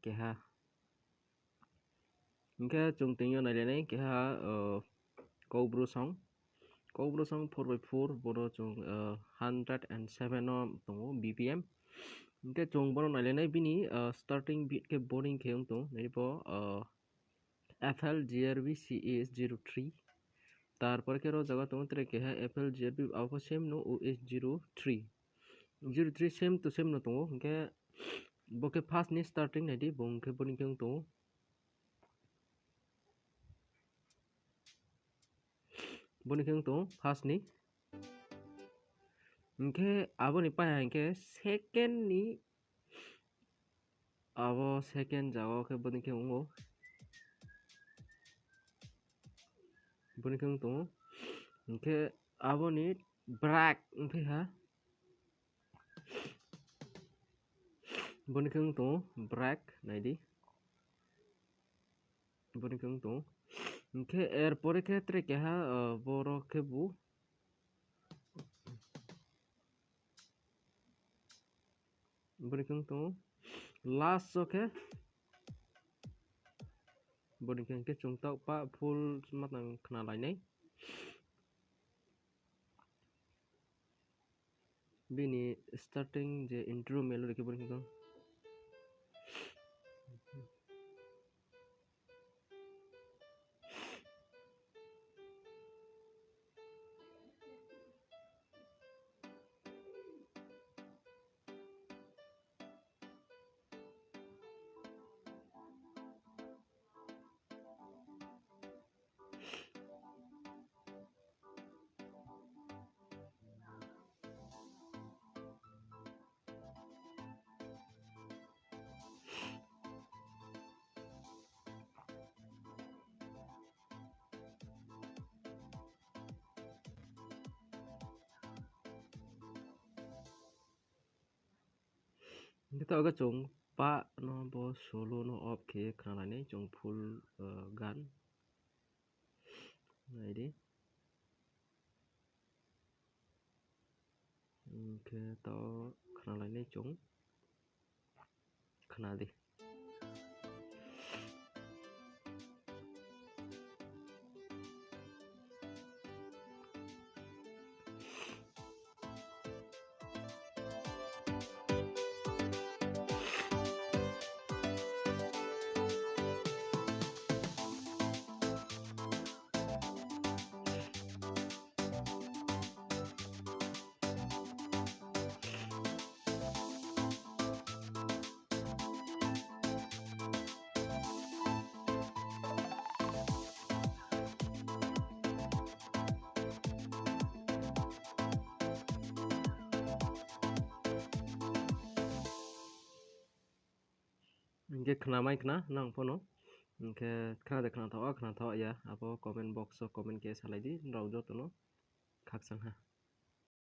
keha ingke chung tingyo nailene keha kaubru song 4x4 boro chung 107 no tongo bpm ingke chung boro nailene bini starting beat ke boring ke tung naipo FL GRB CAS 03 তারপর কে জায়গা তোমার কে হ্যাঁ FL GRB output same no OS 03 same তো same no তো কে বকে ফার্স্ট নি স্টার্টিং নাইদি বংকে বনি কেং তো ফার্স্ট নি কে আবো নি পায় কে সেকেন্ড নি আবো সেকেন্ড জায়গা কে বনি কেং তো কে আবো নি ব্রেক কে হ্যাঁ Bonikeng to break naidi bonikeng to ke erpore khetre keha boro kebu bonikeng to last soke bonikeng ke chungtak pa full matang khna lainai bini starting je intro melody ke bonikeng kita agak chung pa no bo solo no op ke khna lainai chung full gan naidi ke to khna lainai chung khna di Ingke khna mai khna nang pono ingke khna thawa ya abo comment box o comment ke salai di rau jo tono khak sang ha